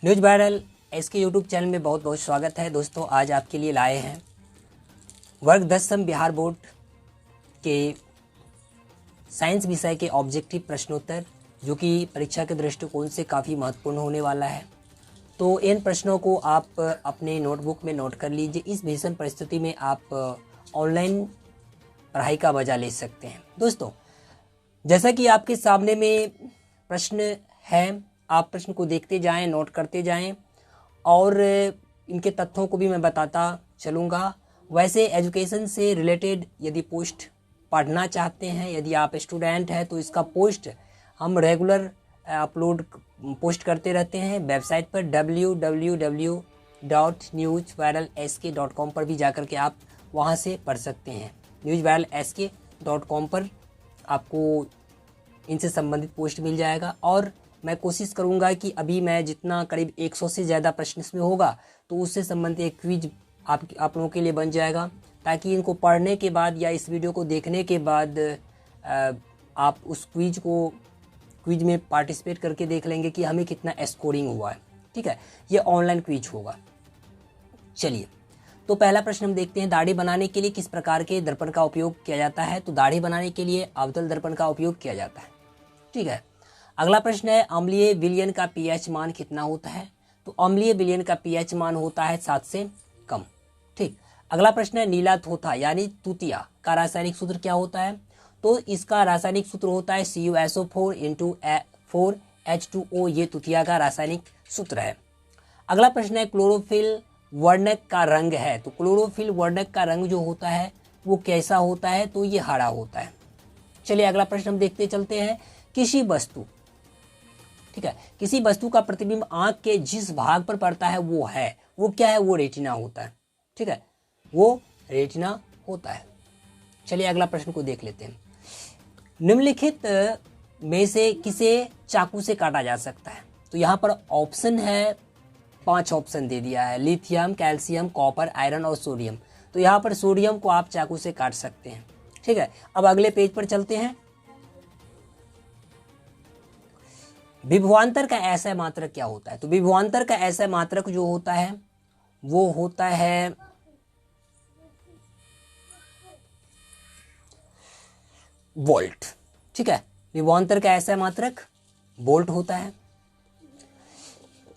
News viral इसके YouTube channel में बहुत बहुत स्वागत है। दोस्तों आज आपके लिए लाए हैं वर्ग 10वीं बिहार बोर्ड के साइंस विषय के ऑब्जेक्टिव प्रश्नोत्तर, जो कि परीक्षा के दृष्टिकोण से काफ़ी महत्वपूर्ण होने वाला है। तो इन प्रश्नों को आप अपने नोटबुक में नोट कर लीजिए। इस भीषण परिस्थिति में आप ऑनलाइन पढ़ाई का मजा ले सकते हैं। दोस्तों जैसा कि आपके सामने में प्रश्न है, आप प्रश्न को देखते जाएं, नोट करते जाएं और इनके तथ्यों को भी मैं बताता चलूँगा। वैसे एजुकेशन से रिलेटेड यदि पोस्ट पढ़ना चाहते हैं, यदि आप स्टूडेंट हैं, तो इसका पोस्ट हम रेगुलर पोस्ट करते रहते हैं वेबसाइट पर www.newsviralsk.com पर भी जाकर के आप वहां से पढ़ सकते हैं। newsviralsk.com पर आपको इनसे संबंधित पोस्ट मिल जाएगा और मैं कोशिश करूंगा कि अभी मैं जितना करीब 100 से ज़्यादा प्रश्न इसमें होगा तो उससे संबंधित एक क्विज आप लोगों के लिए बन जाएगा, ताकि इनको पढ़ने के बाद या इस वीडियो को देखने के बाद आप उस क्विज में पार्टिसिपेट करके देख लेंगे कि हमें कितना स्कोरिंग हुआ है। ठीक है, ये ऑनलाइन क्विज होगा। चलिए तो पहला प्रश्न हम देखते हैं, दाढ़ी बनाने के लिए किस प्रकार के दर्पण का उपयोग किया जाता है। तो दाढ़ी बनाने के लिए अवतल दर्पण का उपयोग किया जाता है। ठीक है, अगला प्रश्न है, अम्लीय विलयन का पीएच मान कितना होता है। तो अम्लीय विलयन का पीएच मान होता है 7 से कम। ठीक, अगला प्रश्न है, नीला थोथा यानी तूतिया का रासायनिक सूत्र क्या होता है। तो इसका रासायनिक सूत्र होता है CuSO4 ये तूतिया का रासायनिक सूत्र है। अगला प्रश्न है, क्लोरोफिल वर्णक का रंग है। तो क्लोरोफिल वर्णक का रंग जो होता है वो कैसा होता है। तो ये हरा होता है। चलिए अगला प्रश्न हम देखते चलते हैं, किसी वस्तु, ठीक है, किसी वस्तु का प्रतिबिंब आंख के जिस भाग पर पड़ता है वो क्या है, वो रेटिना होता है। ठीक है, वो रेटिना होता है। चलिए अगला प्रश्न को देख लेते हैं, निम्नलिखित में से किसे चाकू से काटा जा सकता है। तो यहाँ पर ऑप्शन है, 5 ऑप्शन दे दिया है, लिथियम, कैल्शियम, कॉपर, आयरन और सोडियम। तो यहाँ पर सोडियम को आप चाकू से काट सकते हैं। ठीक है, अब अगले पेज पर चलते हैं, विभवांतर का ऐसा मात्रक क्या होता है। तो विभवांतर का ऐसा मात्रक जो होता है वो होता है वोल्ट। ठीक है, विभवांतर का ऐसा मात्रक वोल्ट होता है।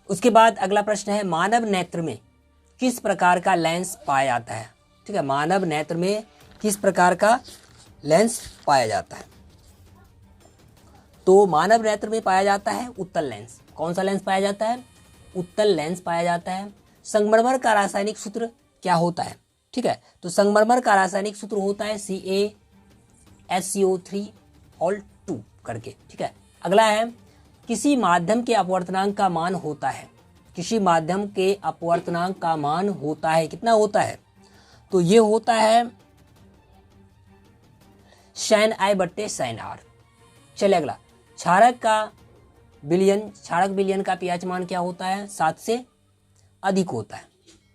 उसके बाद अगला प्रश्न है, मानव नेत्र में किस प्रकार का लेंस पाया जाता है। ठीक है, मानव नेत्र में किस प्रकार का लेंस पाया जाता है। तो मानव नेत्र में पाया जाता है उत्तल लेंस। कौन सा लेंस पाया जाता है, उत्तल लेंस पाया जाता है। संगमरमर का रासायनिक सूत्र क्या होता है। ठीक है, तो संगमरमर का रासायनिक सूत्र होता है CaSO3 करके। ठीक है, अगला है, किसी माध्यम के अपवर्तनांक का मान होता है। किसी माध्यम के अपवर्तनांक का मान होता है, कितना होता है। तो ये होता है sin I बट्टे sin R। चलिए अगला, क्षारक विलयन का पीएच मान क्या होता है, 7 से अधिक होता है।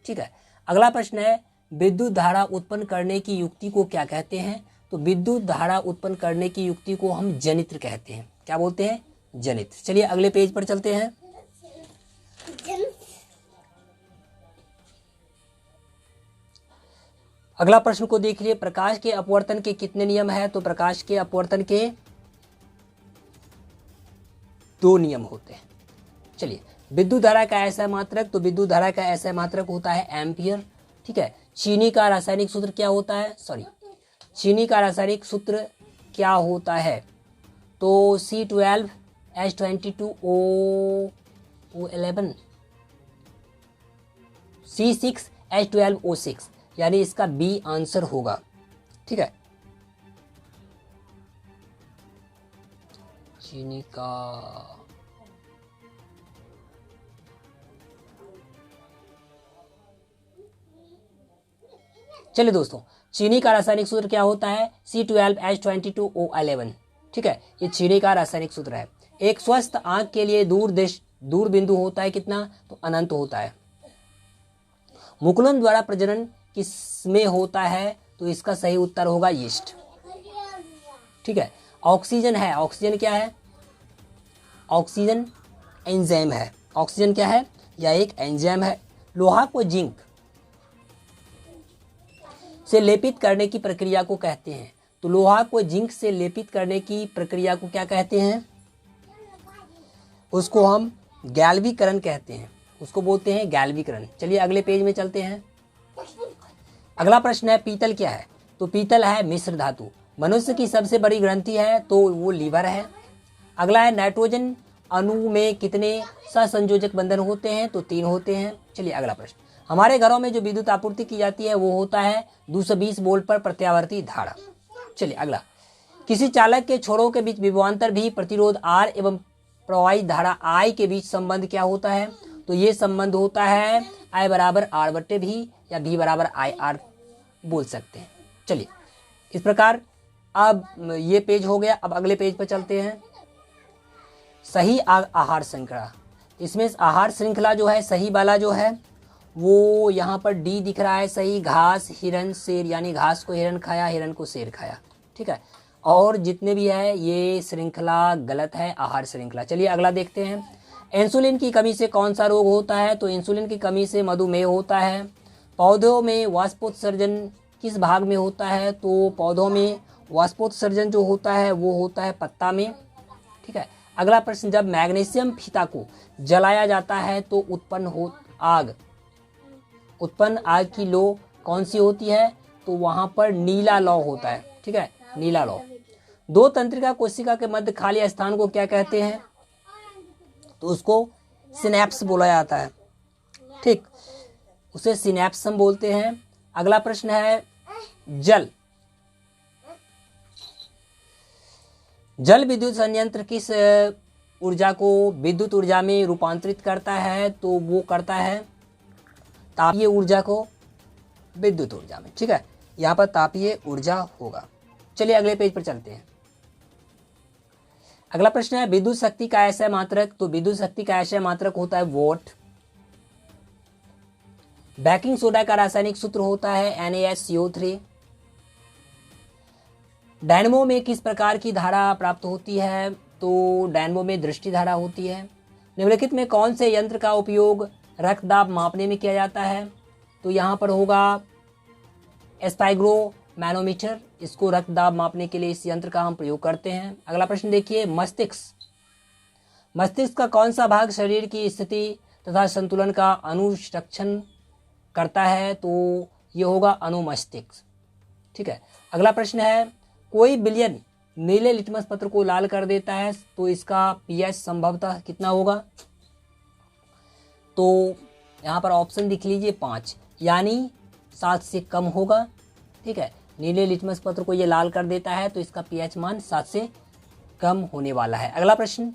ठीक है, अगला प्रश्न है, विद्युत धारा उत्पन्न करने की युक्ति को क्या कहते हैं। तो विद्युत धारा उत्पन्न करने की युक्ति को हम जनित्र कहते हैं। क्या बोलते हैं, जनित्र। चलिए अगले पेज पर चलते हैं, अगला प्रश्न को देख लिए, प्रकाश के अपवर्तन के कितने नियम है। तो प्रकाश के अपवर्तन के 2 नियम होते हैं। चलिए, विद्युत धारा का ऐसा मात्रक, तो विद्युत धारा का ऐसा मात्रक होता है एम्पियर। ठीक है, चीनी का रासायनिक सूत्र क्या होता है, चीनी का रासायनिक सूत्र क्या होता है। तो C12H22O11 C6H12O6, यानी इसका बी आंसर होगा। ठीक है, चीनी का चलिए दोस्तों, चीनी का रासायनिक सूत्र क्या होता है, C12H22O11। ठीक है, ये चीनी का रासायनिक सूत्र है। एक स्वस्थ आंख के लिए दूर बिंदु होता है कितना, तो अनंत होता है। मुकुलन द्वारा प्रजनन किसमें होता है। तो इसका सही उत्तर होगा यीस्ट। ठीक है, ऑक्सीजन है, ऑक्सीजन क्या है, ऑक्सीजन एंजाइम है। ऑक्सीजन क्या है, या एक एंजाइम है। लोहा को जिंक से लेपित करने की प्रक्रिया को कहते हैं। तो लोहा को जिंक से लेपित करने की प्रक्रिया को क्या कहते हैं? उसको हम गैल्वीकरण कहते हैं, उसको बोलते हैं गैल्वीकरण। चलिए अगले पेज में चलते हैं। अगला प्रश्न है पीतल क्या है? तो पीतल है मिश्र धातु। मनुष्य की सबसे बड़ी ग्रंथि है तो वो लीवर है। अगला है नाइट्रोजन अणु में कितने सहसंयोजक बंधन होते हैं? तो 3 होते हैं। चलिए अगला प्रश्न, हमारे घरों में जो विद्युत आपूर्ति की जाती है वो होता है 220 वोल्ट पर प्रत्यावर्ती धारा। चलिए अगला, किसी चालक के छोरों के बीच विभवांतर भी प्रतिरोध R एवं प्रवाहित धारा I के बीच संबंध क्या होता है? तो ये संबंध होता है I बराबर R/V या V बराबर IR बोल सकते हैं। चलिए इस प्रकार अब ये पेज हो गया। अब अगले पेज पर चलते हैं। सही आहार श्रृंखला, इसमें आहार श्रृंखला जो है सही वाला जो है वो यहाँ पर डी दिख रहा है। सही घास हिरन शेर, यानी घास को हिरन खाया, हिरन को शेर खाया, ठीक है। और जितने भी है ये श्रृंखला गलत है, आहार श्रृंखला। चलिए अगला देखते हैं। इंसुलिन की कमी से कौन सा रोग होता है? तो इंसुलिन की कमी से मधुमेह होता है। पौधों में वाष्पोत्सर्जन किस भाग में होता है? तो पौधों में वाष्पोत्सर्जन जो होता है वो होता है पत्ता में, ठीक है। अगला प्रश्न, जब मैग्नीशियम फीता को जलाया जाता है तो उत्पन्न आग की लौ कौन सी होती है? तो वहां पर नीला लौ होता है, ठीक है, नीला लौ। 2 तंत्रिका कोशिका के मध्य खाली स्थान को क्या कहते हैं? तो उसको सिनेप्स बोला जाता है, ठीक, उसे सिनेप्स हम बोलते हैं। अगला प्रश्न है जल विद्युत संयंत्र किस ऊर्जा को विद्युत ऊर्जा में रूपांतरित करता है? तो वो करता है तापीय ऊर्जा को विद्युत ऊर्जा में, ठीक है, यहाँ पर तापीय ऊर्जा होगा। चलिए अगले पेज पर चलते हैं। अगला प्रश्न है विद्युत शक्ति का ऐसा मात्रक। तो विद्युत शक्ति का ऐसा मात्रक होता है वोल्ट। बेकिंग सोडा का रासायनिक सूत्र होता है NaSCO3। डायनमो में किस प्रकार की धारा प्राप्त होती है? तो डायनमो में दृष्टि धारा होती है। निम्नलिखित में कौन से यंत्र का उपयोग रक्तदाब मापने में किया जाता है? तो यहाँ पर होगा स्पाइग्रोमैनोमीटर। इसको रक्तदाब मापने के लिए इस यंत्र का हम प्रयोग करते हैं। अगला प्रश्न देखिए, मस्तिष्क का कौन सा भाग शरीर की स्थिति तथा संतुलन का अनुरक्षण करता है? तो ये होगा अनुमस्तिष्क, ठीक है। अगला प्रश्न है, कोई विलयन नीले लिटमस पत्र को लाल कर देता है तो इसका pH संभवतः कितना होगा? तो यहाँ पर ऑप्शन लिख लीजिए 5, यानी 7 से कम होगा, ठीक है। नीले लिटमस पत्र को ये लाल कर देता है तो इसका pH मान 7 से कम होने वाला है। अगला प्रश्न,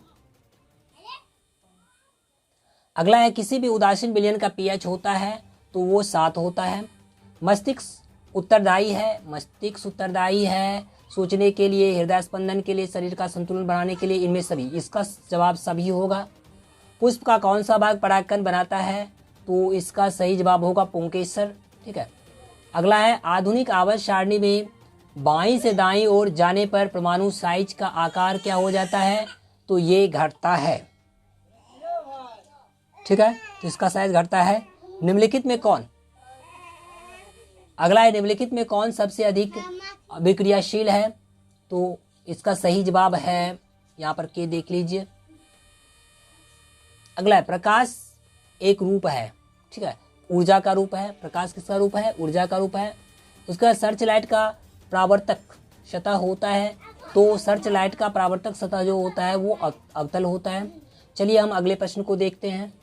अगला है किसी भी उदासीन विलयन का pH होता है तो वो 7 होता है। मस्तिष्क उत्तरदायी है सोचने के लिए, हृदय स्पंदन के लिए, शरीर का संतुलन बनाने के लिए, इनमें सभी। इसका जवाब सभी होगा। पुष्प का कौन सा भाग परागकण बनाता है? तो इसका सही जवाब होगा पुंकेसर, ठीक है। अगला है आधुनिक आवर्त सारणी में बाईं से दाईं ओर जाने पर परमाणु साइज का आकार क्या हो जाता है? तो ये घटता है, ठीक है, तो इसका साइज घटता है। निम्नलिखित में कौन, अगला है निम्नलिखित में कौन सबसे अधिक अभिक्रियाशील है? तो इसका सही जवाब है यहाँ पर के देख लीजिए। अगला है प्रकाश एक रूप है, ठीक है, ऊर्जा का रूप है। प्रकाश किसका रूप है? ऊर्जा का रूप है। उसका सर्च लाइट का परावर्तक सतह होता है तो सर्च लाइट का परावर्तक सतह जो होता है वो अवतल होता है। चलिए हम अगले प्रश्न को देखते हैं।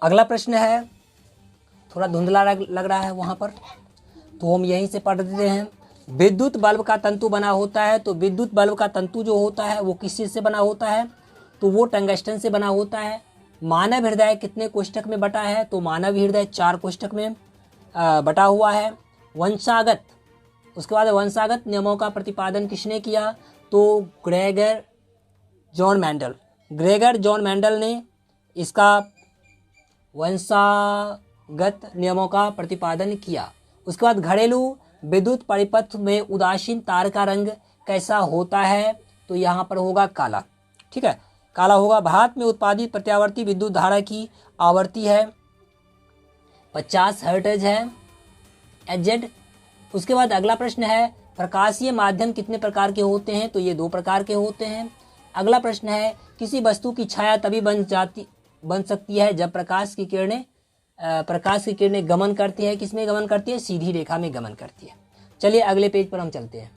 अगला प्रश्न है, थोड़ा धुंधला लग रहा है वहां पर, तो हम यहीं से पढ़ देते हैं। विद्युत बल्ब का तंतु बना होता है तो विद्युत बल्ब का तंतु जो होता है वो किस चीज से बना होता है? तो वो टंगस्टन से बना होता है। मानव हृदय कितने कोष्ठक में बटा है? तो मानव हृदय 4 कोष्ठक में बटा हुआ है। वंशागत, उसके बाद वंशागत नियमों का प्रतिपादन किसने किया? तो ग्रेगर जॉन मेंडल ने इसका वंशागत नियमों का प्रतिपादन किया। उसके बाद घरेलू विद्युत परिपथ में उदासीन तार का रंग कैसा होता है? तो यहाँ पर होगा काला, ठीक है। काला होगा। भारत में उत्पादित प्रत्यावर्ती विद्युत धारा की आवृत्ति है 50 हर्ट्ज है एच। उसके बाद अगला प्रश्न है प्रकाशीय माध्यम कितने प्रकार के होते हैं, तो ये 2 प्रकार के होते हैं। अगला प्रश्न है किसी वस्तु की छाया तभी बन सकती है जब प्रकाश की किरणें गमन करती है, किसमें गमन करती है, सीधी रेखा में गमन करती है। चलिए अगले पेज पर हम चलते हैं।